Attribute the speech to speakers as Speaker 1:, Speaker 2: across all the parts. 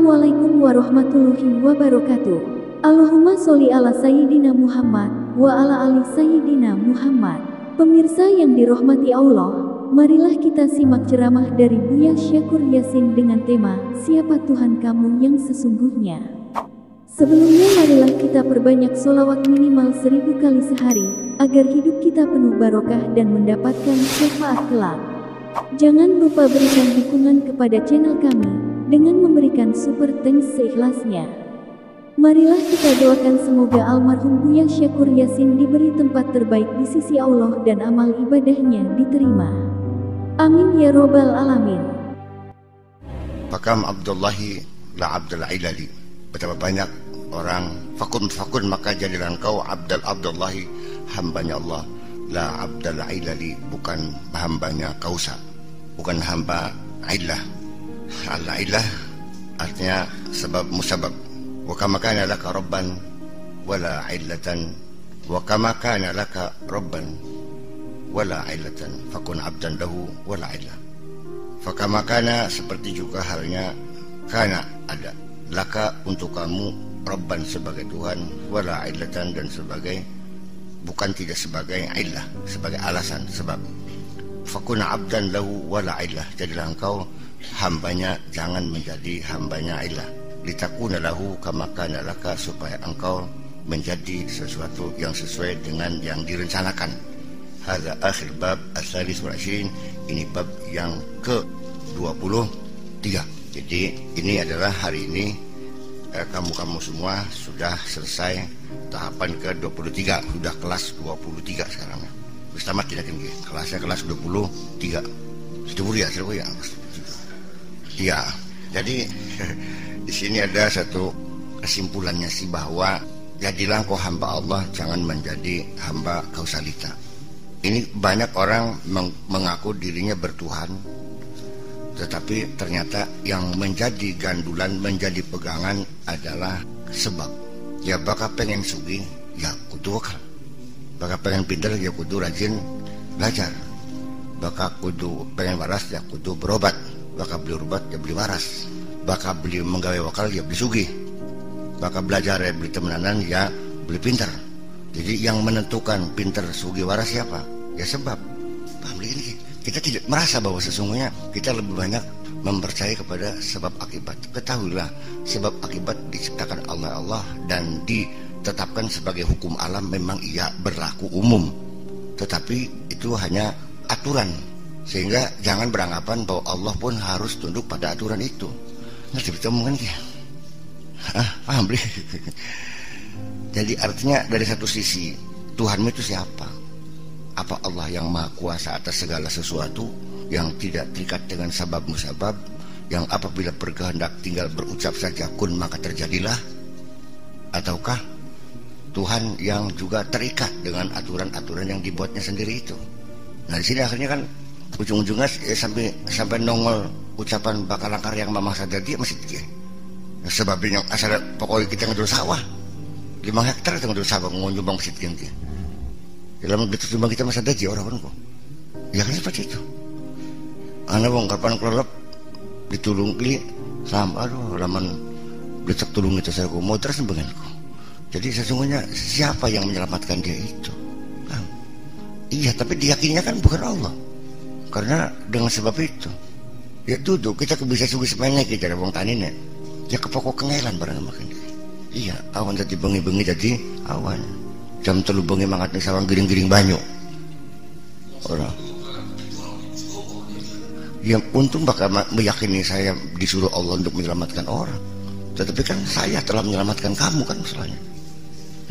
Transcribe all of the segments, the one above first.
Speaker 1: Assalamualaikum warahmatullahi wabarakatuh. Allahumma sholli ala Sayyidina Muhammad wa ala ali Sayyidina Muhammad. Pemirsa yang dirahmati Allah, marilah kita simak ceramah dari Buya Syakur Yasin dengan tema Siapa Tuhan Kamu yang Sesungguhnya. Sebelumnya marilah kita perbanyak sholawat minimal 1000 kali sehari, agar hidup kita penuh barokah dan mendapatkan syafaat kelak. Jangan lupa berikan dukungan kepada channel kami dengan memberikan super thanks seikhlasnya. Marilah kita doakan semoga almarhum Buya Syakur Yasin diberi tempat terbaik di sisi Allah dan amal ibadahnya diterima. Amin ya robbal alamin.
Speaker 2: Fakam Abdullahi la Abdul Ilali. Betapa banyak orang fakun maka jadilah engkau Abdullahi, hambanya Allah. La Abdul Ilali, bukan hambanya Kausa, bukan hamba Illah. Al-ilah artinya sebab musabab. Wa kama kana laka rabban wala illatan, wa kama kana laka rabban wala illatan fakun abdan lahu wala illah. Fakama kana, seperti juga halnya kana ada, laka untuk kamu, rabban sebagai Tuhan, wala illatan dan sebagai, bukan tidak sebagai illah, sebagai alasan sebab. Fakun abdan lahu wala illah, jadilah engkau hambanya, jangan menjadi hambanya ilah. Litakuna lahu kama kana laka, supaya engkau menjadi sesuatu yang sesuai dengan yang direncanakan. Hadza akhir bab as-salis wal 20. Ini bab yang ke-23. Jadi ini adalah hari ini kamu semua sudah selesai tahapan ke-23, sudah kelas 23 sekarang. Bersama tidak tinggi. Kelasnya kelas 23. Sudah ya. Ya, jadi di sini ada satu kesimpulannya sih, bahwa jadilah kau hamba Allah, jangan menjadi hamba kausalita. Ini banyak orang mengaku dirinya bertuhan, tetapi ternyata yang menjadi gandulan, menjadi pegangan adalah sebab. Ya bakal pengen sugih, ya kudu wakal. Bakal pengen pintar, ya kudu rajin belajar. Bakal kudu pengen waras, ya kudu berobat. Bakal beli obat, ya beli waras. Bakal beli menggawe wakal, ya beli sugih. Bakal belajar, ya beli temenanan, ya beli pintar. Jadi yang menentukan pintar sugih waras siapa? Ya sebab. Paham ini? Kita tidak merasa bahwa sesungguhnya kita lebih banyak mempercayai kepada sebab akibat. Ketahuilah, sebab akibat diciptakan oleh Allah dan ditetapkan sebagai hukum alam, memang ia berlaku umum. Tetapi itu hanya aturan. Sehingga jangan beranggapan bahwa Allah pun harus tunduk pada aturan itu. Ngerti betul mungkin ya? Paham beli? Jadi artinya dari satu sisi, Tuhanmu itu siapa? Apa Allah yang maha kuasa atas segala sesuatu, yang tidak terikat dengan sabab musabab, yang apabila berkehendak tinggal berucap saja kun maka terjadilah? Ataukah Tuhan yang juga terikat dengan aturan-aturan yang dibuatnya sendiri itu? Nah di sini akhirnya kan ujung-ujungnya sampai nongol ucapan bakal langkar yang mamang sadar dia masih dia. Sebabnya asal pokoknya kita ngedul sawah 5 hektar itu ngedul sawah ngunjung masjid dia. Dalam begitu cuma kita masih ada orang kok. Ya kan seperti itu. Anak wong kapan kelelep ditulung pilih sama aduh laman belitak tulung itu saya mau terus bengenku. Jadi sesungguhnya siapa yang menyelamatkan dia itu? Iya, tapi diyakininya kan bukan Allah. Karena dengan sebab itu, ya duduk kita bisa sugih semuanya kita ada wong tanine. Ya kepokok kengelan barang makan. Iya, awan jadi bengi-bengi jadi awan. Jam 3 bengi mangat nih sawang giring-giring banyu. Orang. Ya untung bakal meyakini saya disuruh Allah untuk menyelamatkan orang. Tetapi kan saya telah menyelamatkan kamu kan masalahnya.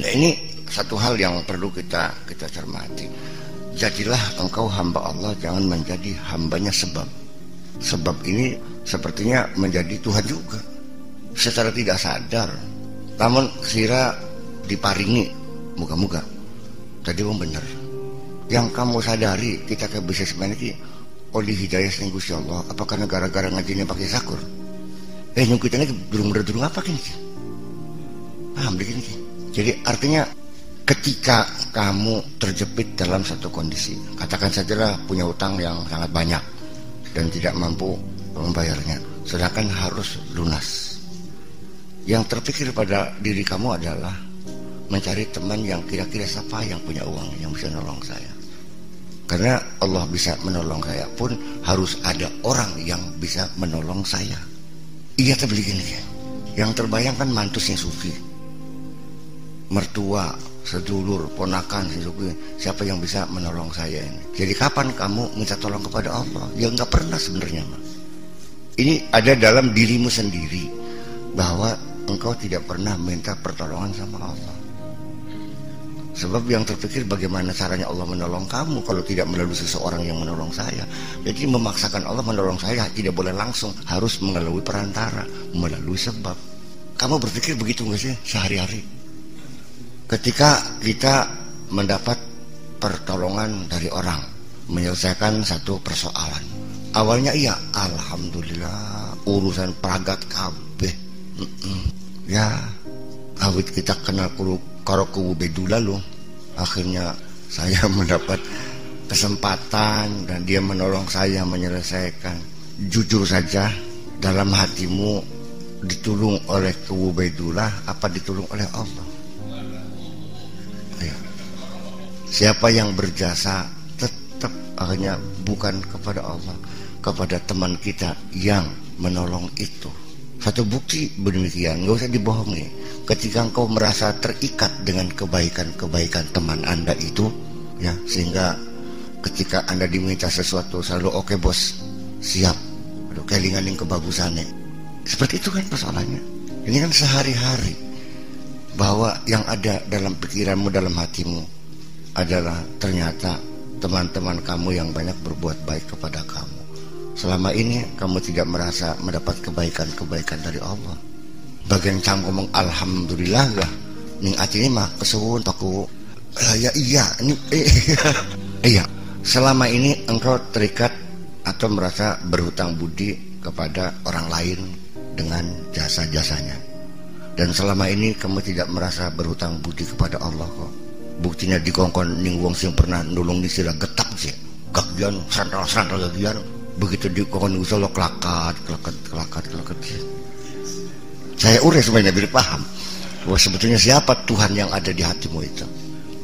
Speaker 2: Nah ini satu hal yang perlu kita cermati. Jadilah engkau hamba Allah, jangan menjadi hambanya sebab. Sebab ini sepertinya menjadi Tuhan juga secara tidak sadar. Namun kira diparingi muka-muka tadi wong bener. Yang kamu sadari kita ke bisnismen ini oleh hidayah sing Gusti Allah, apakah gara-gara ngajinya pakai sakur? Nyung kita ini durung apa kini? Paham begini? Jadi artinya ketika kamu terjepit dalam satu kondisi, katakan sajalah punya utang yang sangat banyak dan tidak mampu membayarnya, sedangkan harus lunas. Yang terpikir pada diri kamu adalah mencari teman yang kira-kira siapa yang punya uang yang bisa nolong saya. Karena Allah bisa menolong saya pun harus ada orang yang bisa menolong saya. Iya tapi begini ya. Yang terbayang kan mantu sing sufi, mertua, sedulur, ponakan sing sufi. Siapa yang bisa menolong saya ini? Jadi kapan kamu minta tolong kepada Allah? Ya nggak pernah sebenarnya mah. Ini ada dalam dirimu sendiri bahwa engkau tidak pernah minta pertolongan sama Allah. Sebab yang terpikir bagaimana caranya Allah menolong kamu kalau tidak melalui seseorang yang menolong saya. Jadi memaksakan Allah menolong saya tidak boleh langsung, harus melalui perantara, melalui sebab. Kamu berpikir begitu nggak sih sehari-hari? Ketika kita mendapat pertolongan dari orang menyelesaikan satu persoalan, awalnya iya, alhamdulillah urusan peragat kabeh. Ya, awit kita kenal karo kubu bedula loh. Akhirnya saya mendapat kesempatan dan dia menolong saya menyelesaikan. Jujur saja, dalam hatimu ditolong oleh kubu bedula apa ditolong oleh Allah? Ya. Siapa yang berjasa tetap akhirnya bukan kepada Allah, kepada teman kita yang menolong itu. Satu bukti demikian, nggak usah dibohongi. Ketika engkau merasa terikat dengan kebaikan-kebaikan teman Anda itu, ya, sehingga ketika Anda diminta sesuatu selalu oke bos, siap, aduh kelinganing kebagusannya. Seperti itu kan persoalannya. Ini kan sehari-hari bahwa yang ada dalam pikiranmu, dalam hatimu adalah ternyata teman-teman kamu yang banyak berbuat baik kepada kamu. Selama ini kamu tidak merasa mendapat kebaikan-kebaikan dari Allah. Bagian cam ngomong alhamdulillah lah, ning ati ini mah kesuwun paku. Ya iya, ini iya. Selama ini engkau terikat atau merasa berhutang budi kepada orang lain dengan jasa-jasanya. Dan selama ini kamu tidak merasa berhutang budi kepada Allah kok. Buktinya dikongkon ning wong sing pernah nulung di sila getak sih. Gagian santral gagian. Begitu dikongkon usul lo kelakat. Saya udah sebenarnya biar paham bahwa sebetulnya siapa Tuhan yang ada di hatimu itu.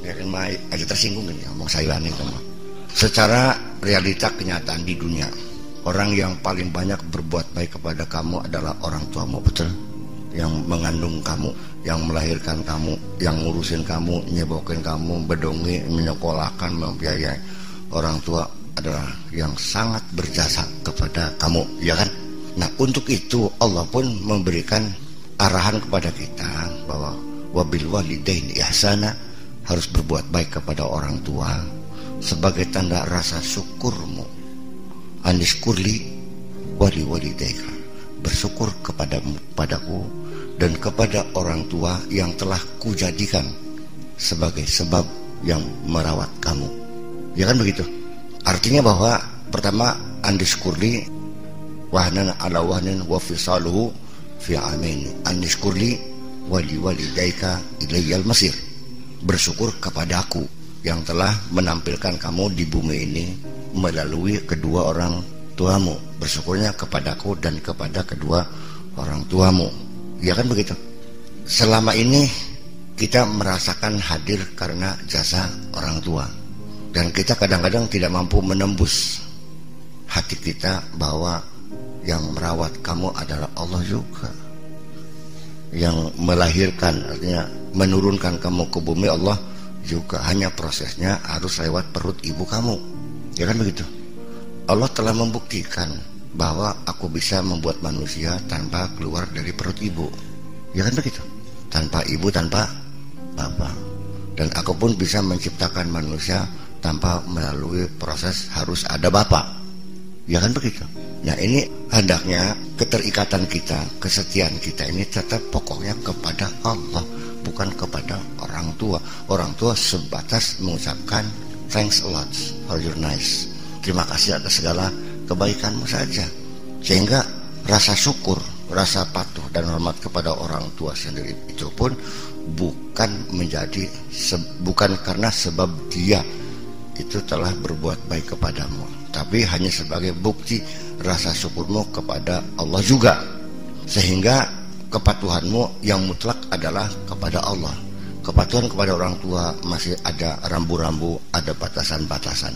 Speaker 2: Ya kan ada tersinggung ini ngomong saya ini teman. Secara realita kenyataan di dunia, orang yang paling banyak berbuat baik kepada kamu adalah orang tuamu, betul? Yang mengandung kamu, yang melahirkan kamu, yang ngurusin kamu, nyebokin kamu, bedongi, menyekolahkan, membiayai. Orang tua adalah yang sangat berjasa kepada kamu, ya kan? Nah, untuk itu Allah pun memberikan arahan kepada kita bahwa wabil walidaini ihsana, harus berbuat baik kepada orang tua sebagai tanda rasa syukurmu. Anishkurli wali walidaika, bersyukur kepadaku dan kepada orang tua yang telah kujadikan sebagai sebab yang merawat kamu. Ya kan begitu? Artinya bahwa pertama andiskurli wahnan ala wahnin wa fisaluhu fi amin. Andiskurli wali walidaika ilayyal masir, bersyukur kepadaku yang telah menampilkan kamu di bumi ini melalui kedua orang tuamu. Bersyukurnya kepadaku dan kepada kedua orang tuamu. Ya kan begitu? Selama ini kita merasakan hadir karena jasa orang tua. Dan kita kadang-kadang tidak mampu menembus hati kita bahwa yang merawat kamu adalah Allah juga. Yang melahirkan, artinya menurunkan kamu ke bumi, Allah juga. Hanya prosesnya harus lewat perut ibu kamu. Ya kan begitu? Allah telah membuktikan bahwa aku bisa membuat manusia tanpa keluar dari perut ibu. Ya kan begitu? Tanpa ibu, tanpa bapak. Dan aku pun bisa menciptakan manusia tanpa melalui proses harus ada bapak. Ya kan begitu? Nah, ini hendaknya keterikatan kita, kesetiaan kita ini tetap pokoknya kepada Allah, bukan kepada orang tua. Orang tua sebatas mengucapkan thanks a lot for your nice, terima kasih atas segala kebaikanmu saja. Sehingga rasa syukur, rasa patuh dan hormat kepada orang tua sendiri itu pun bukan karena sebab dia itu telah berbuat baik kepadamu, tapi hanya sebagai bukti rasa syukurmu kepada Allah juga. Sehingga kepatuhanmu yang mutlak adalah kepada Allah. Kepatuhan kepada orang tua masih ada rambu-rambu, ada batasan-batasan.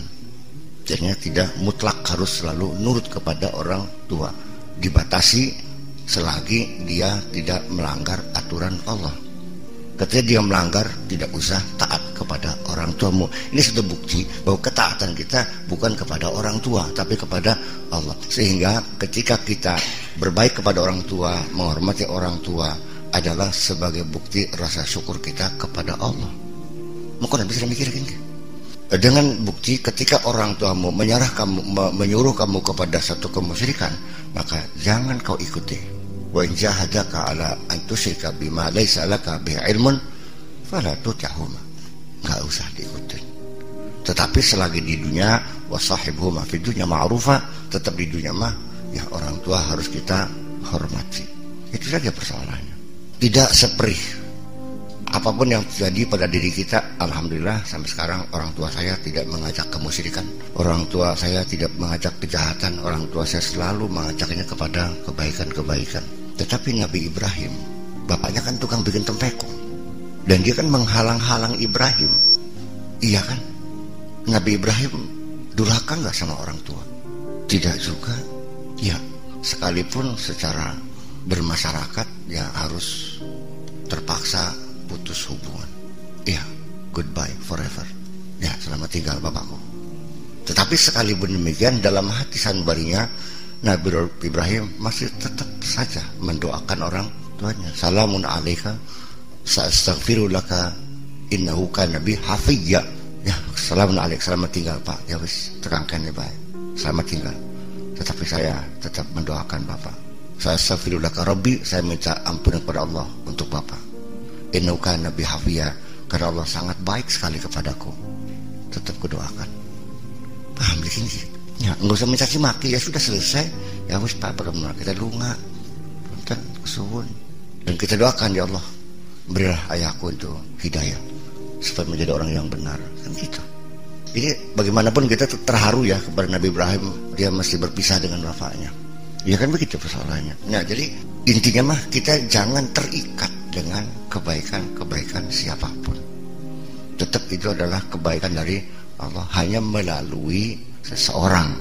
Speaker 2: Jadinya tidak mutlak harus selalu nurut kepada orang tua. Dibatasi selagi dia tidak melanggar aturan Allah. Ketika dia melanggar, tidak usah taat kepada orang tuamu. Ini sudah bukti bahwa ketaatan kita bukan kepada orang tua, tapi kepada Allah. Sehingga ketika kita berbaik kepada orang tua, menghormati orang tua, adalah sebagai bukti rasa syukur kita kepada Allah. Maka bisa mikirkan dengan bukti ketika orang tuamu menyuruh kamu kepada satu kemusyrikan, maka jangan kau ikuti. Wa in jahadaka ala an tusyrika bima laysa laka bihi ilmun fala tuti'huma. Enggak usah diikuti. Tetapi selagi di dunia wasahibhuma fi dunya ma'rufa, tetap di dunia mah ya orang tua harus kita hormati. Itu saja persoalannya. Tidak seperih apapun yang terjadi pada diri kita. Alhamdulillah sampai sekarang orang tua saya tidak mengajak kemusyrikan, orang tua saya tidak mengajak kejahatan, orang tua saya selalu mengajaknya kepada kebaikan-kebaikan. Tetapi Nabi Ibrahim, bapaknya kan tukang bikin tempekung, dan dia kan menghalang-halang Ibrahim. Iya kan? Nabi Ibrahim durhaka nggak sama orang tua? Tidak juga. Ya, sekalipun secara bermasyarakat ya harus terpaksa putus hubungan. Ya, goodbye forever. Ya, selamat tinggal bapakku. Tetapi sekalipun demikian, dalam hati sanubarinya Nabi Ibrahim masih tetap saja mendoakan orang tuanya. Salamun alaika sa'astaghfiru laka innahu kana bi hafiyya. Ya, salamun alaika, selamat tinggal Pak. Ya wis, terangkan ya baik. Selamat tinggal. Tetapi saya tetap mendoakan bapak. Saya astaghfiru laka rabbi, saya minta ampun kepada Allah untuk bapak. Innahu kana bi hafiyya, karena Allah sangat baik sekali kepadaku. Tetap kudoakan. Paham begini? Ya, enggak usah mencaci maki, ya sudah selesai. Ya wis Pak, bagaimana kita lunga. Punten kesuwun. Dan kita doakan, ya Allah, berilah ayahku itu hidayah supaya menjadi orang yang benar. Kan gitu. Ini bagaimanapun kita terharu ya kepada Nabi Ibrahim, dia masih berpisah dengan bapaknya. Ya kan begitu persoalannya. Nah, jadi intinya mah kita jangan terikat dengan kebaikan-kebaikan siapapun. Tetap itu adalah kebaikan dari Allah, hanya melalui seseorang.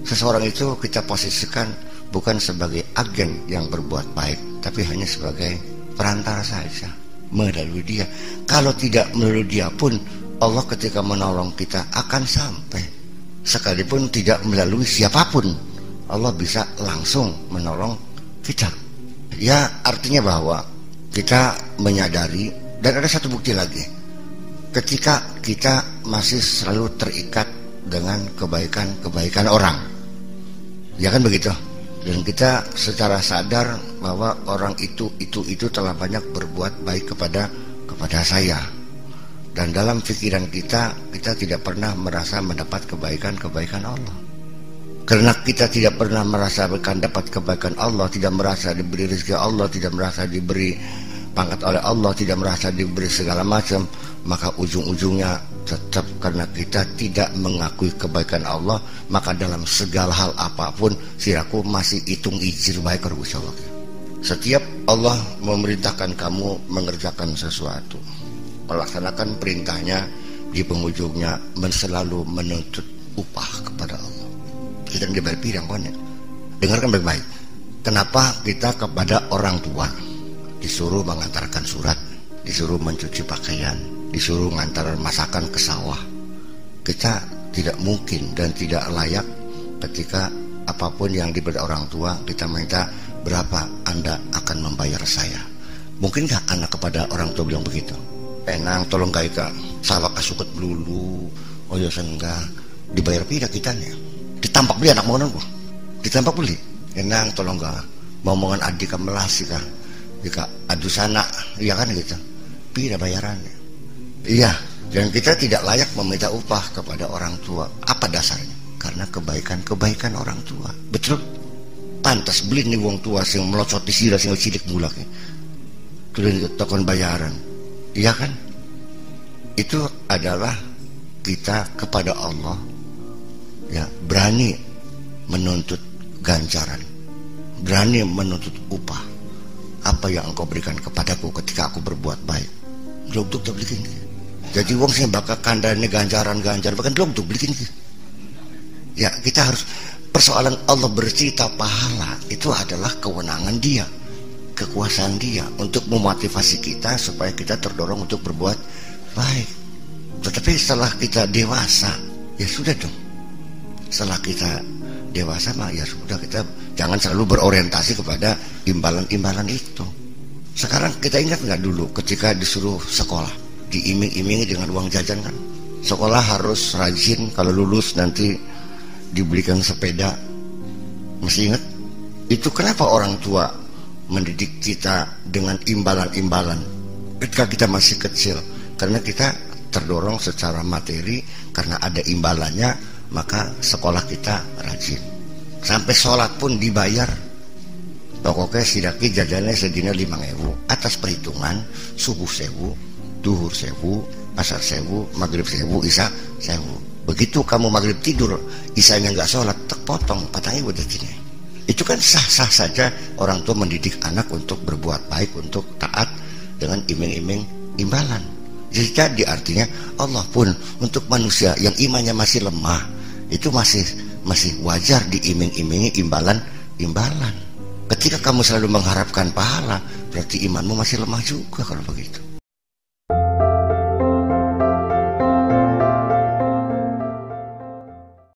Speaker 2: Seseorang itu kita posisikan bukan sebagai agen yang berbuat baik, tapi hanya sebagai perantara saja, melalui dia. Kalau tidak melalui dia pun, Allah ketika menolong kita akan sampai. Sekalipun tidak melalui siapapun, Allah bisa langsung menolong kita. Ya, artinya bahwa kita menyadari, dan ada satu bukti lagi, ketika kita masih selalu terikat dengan kebaikan-kebaikan orang, ya kan begitu. Dan kita secara sadar bahwa orang itu telah banyak berbuat baik kepada saya. Dan dalam pikiran kita tidak pernah merasa mendapat kebaikan-kebaikan Allah. Karena kita tidak pernah merasakan dapat kebaikan Allah, tidak merasa diberi rezeki Allah, tidak merasa diberi pangkat oleh Allah, tidak merasa diberi segala macam, maka ujung-ujungnya tetap karena kita tidak mengakui kebaikan Allah, maka dalam segala hal apapun siraku masih hitung ijir baik kerugus Allah. Setiap Allah memerintahkan kamu mengerjakan sesuatu, melaksanakan perintahnya, di penghujungnya selalu menuntut upah kepada Allah. Kita dibayar pirang konek. Dengarkan baik-baik. Kenapa kita kepada orang tua disuruh mengantarkan surat, disuruh mencuci pakaian, disuruh mengantar masakan ke sawah? Kita tidak mungkin dan tidak layak ketika apapun yang diberi orang tua kita minta, berapa Anda akan membayar saya? Mungkinkah anak kepada orang tua bilang begitu? Penang tolong kaika sawah kasukut dulu. Oh ya senggah dibayar pira kitanya. Ditampak beli anak mononku, ditampak beli. Enang tolong gak ngomongan adik melas kah? Jika adu sana, iya kan gitu. Pira bayarannya? Iya. Dan kita tidak layak meminta upah kepada orang tua. Apa dasarnya? Karena kebaikan orang tua. Betul. Pantas beli nih wong tua sing melocoti sira sing cilik bulak. Tulen tokon bayaran. Iya kan? Itu adalah kita kepada Allah. Ya, berani menuntut ganjaran, berani menuntut upah. apa yang engkau berikan kepadaku ketika aku berbuat baik. Belum tuh bikin. Jadi wong sing bakal kandane ganjaran bahkan belum tuh bikin. Ya, kita harus, persoalan Allah bercerita pahala itu adalah kewenangan Dia, kekuasaan Dia untuk memotivasi kita supaya kita terdorong untuk berbuat baik. Tetapi setelah kita dewasa, ya sudah dong. Setelah kita dewasa mah ya sudah, kita jangan selalu berorientasi kepada imbalan-imbalan itu. Sekarang kita ingat nggak dulu ketika disuruh sekolah, diiming-imingi dengan uang jajan kan? Sekolah harus rajin, kalau lulus nanti dibelikan sepeda. Masih ingat? Itu kenapa orang tua mendidik kita dengan imbalan-imbalan ketika kita masih kecil? Karena kita terdorong secara materi, karena ada imbalannya, maka sekolah kita rajin. Sampai sholat pun dibayar. Pokoknya sidaki jajannya sedina 5.000 atas perhitungan subuh 1.000, duhur 1.000, asar 1.000, maghrib 1.000, isya 1.000. Begitu kamu maghrib tidur, isanya nggak sholat, terpotong patangnya udah gini. Itu kan sah-sah saja orang tua mendidik anak untuk berbuat baik, untuk taat dengan iming-iming imbalan. Jadi artinya Allah pun untuk manusia yang imannya masih lemah, itu masih wajar diiming-imingi imbalan. Ketika kamu selalu mengharapkan pahala, berarti imanmu masih lemah juga kalau begitu.